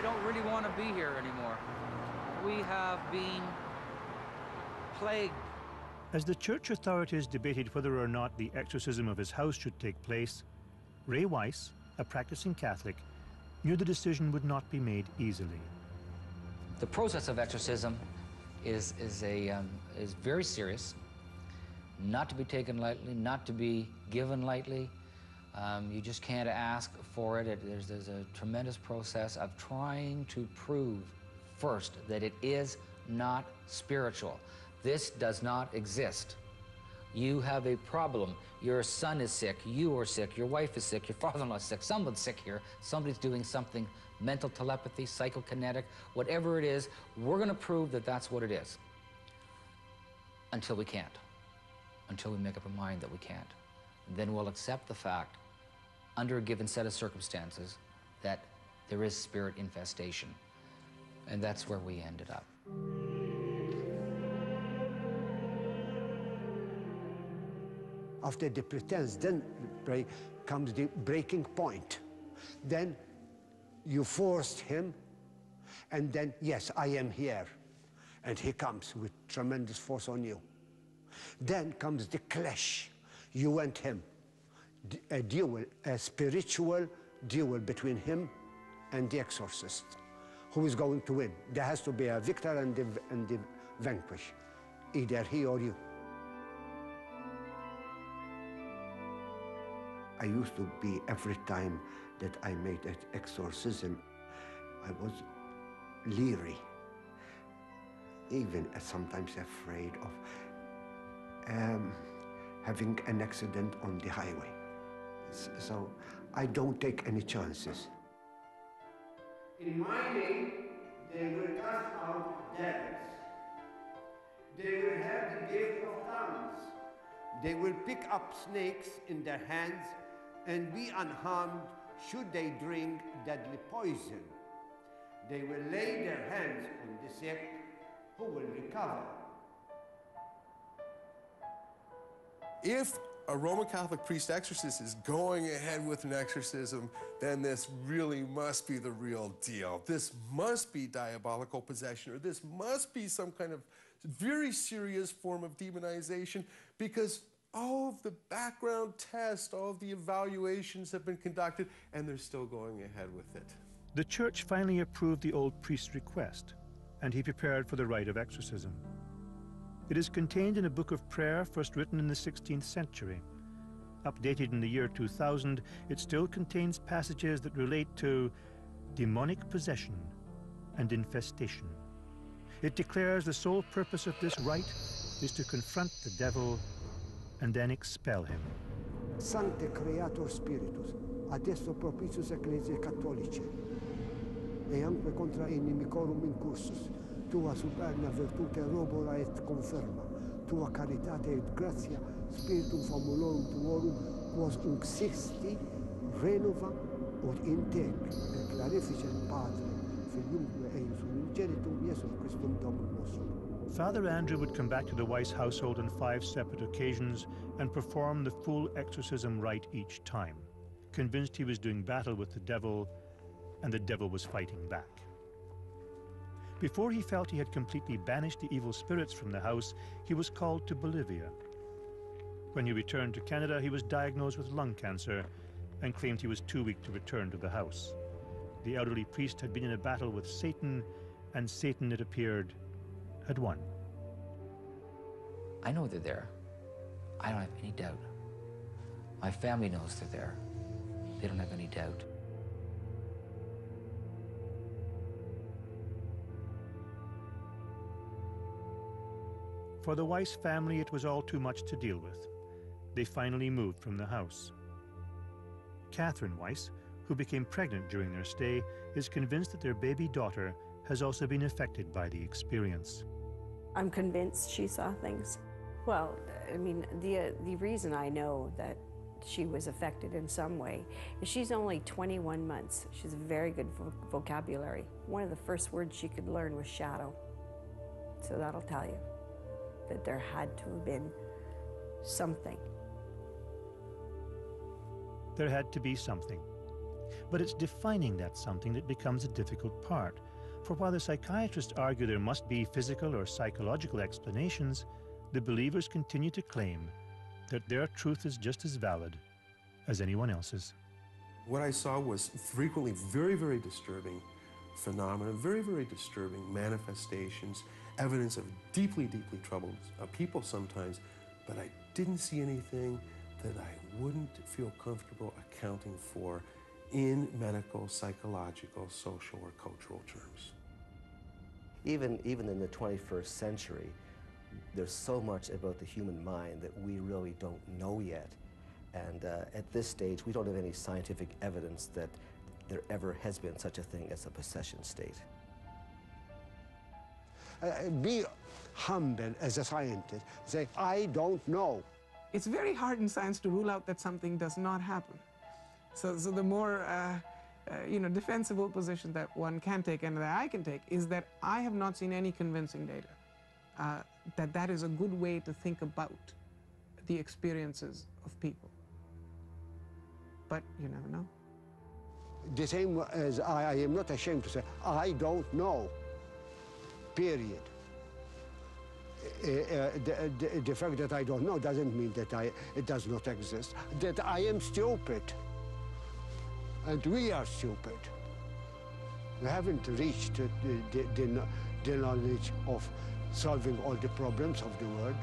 don't really want to be here anymore. We have been plagued. As the church authorities debated whether or not the exorcism of his house should take place, Ray Weiss, a practicing Catholic, knew the decision would not be made easily. The process of exorcism is very serious, not to be taken lightly, not to be given lightly. You just can't ask for it. There's a tremendous process of trying to prove first that it is not spiritual. This does not exist. You have a problem. Your son is sick, you are sick, your wife is sick, your father-in-law is sick, someone's sick here, somebody's doing something, mental telepathy, psychokinetic, whatever it is, we're going to prove that that's what it is. Until we can't. Until we make up our mind that we can't. Then we'll accept the fact, under a given set of circumstances, that there is spirit infestation. And that's where we ended up. After the pretense, then comes the breaking point. Then you forced him, and then, yes, I am here. And he comes with tremendous force on you. Then comes the clash, you and him. A duel, a spiritual duel between him and the exorcist. Who is going to win? There has to be a victor and the vanquish, either he or you. I used to be, every time that I made an exorcism, I was leery, even sometimes afraid of having an accident on the highway. So I don't take any chances. In my name, they will cast out devils. They will have the gift of tongues. They will pick up snakes in their hands and be unharmed should they drink deadly poison. They will lay their hands on the sick, who will recover. If a Roman Catholic priest exorcist is going ahead with an exorcism, then this really must be the real deal. This must be diabolical possession, or this must be some kind of very serious form of demonization, because all of the background tests, all of the evaluations have been conducted, and they're still going ahead with it. The church finally approved the old priest's request, and he prepared for the rite of exorcism. It is contained in a book of prayer first written in the 16th century. Updated in the year 2000, it still contains passages that relate to demonic possession and infestation. It declares the sole purpose of this rite is to confront the devil and then expel him. Sancte Creator Spiritus, adesso propitius Ecclesiae Catholicae, e anque contra inimicorum incursus, tua superna virtute robora et conferma, tua caritate et gratia, spiritum famulorum tuorum, quos uxisti, renova, ut in te, et clarificet Padre, Filiumque eius unigenitum, Iesum Christum Domum nostrum. Father Andrew would come back to the Weiss household on 5 separate occasions and perform the full exorcism rite each time, convinced he was doing battle with the devil and the devil was fighting back. Before he felt he had completely banished the evil spirits from the house, he was called to Bolivia. When he returned to Canada, he was diagnosed with lung cancer and claimed he was too weak to return to the house. The elderly priest had been in a battle with Satan, and Satan, it appeared, had won. I know they're there. I don't have any doubt. My family knows they're there. They don't have any doubt. For the Weiss family, it was all too much to deal with. They finally moved from the house. Catherine Weiss, who became pregnant during their stay, is convinced that their baby daughter has also been affected by the experience. I'm convinced she saw things. Well, I mean, the reason I know that she was affected in some way is she's only 21 months. She has a very good vocabulary. One of the first words she could learn was shadow. So that'll tell you that there had to have been something. There had to be something. But it's defining that something that becomes a difficult part. For while the psychiatrists argue there must be physical or psychological explanations, the believers continue to claim that their truth is just as valid as anyone else's. What I saw was frequently very, very disturbing phenomena, very, very disturbing manifestations, evidence of deeply, deeply troubled people sometimes, but I didn't see anything that I wouldn't feel comfortable accounting for in medical, psychological, social, or cultural terms. Even in the 21st century, there's so much about the human mind that we really don't know yet. And at this stage, we don't have any scientific evidence that there ever has been such a thing as a possession state. Be humble as a scientist. Say, I don't know. It's very hard in science to rule out that something does not happen. So the more defensible position that one can take and that I can take is that I have not seen any convincing data that is a good way to think about the experiences of people. But you never know. The same as I am not ashamed to say, I don't know, period. The fact that I don't know doesn't mean that it does not exist, that I am stupid. And we are stupid. We haven't reached the knowledge of solving all the problems of the world.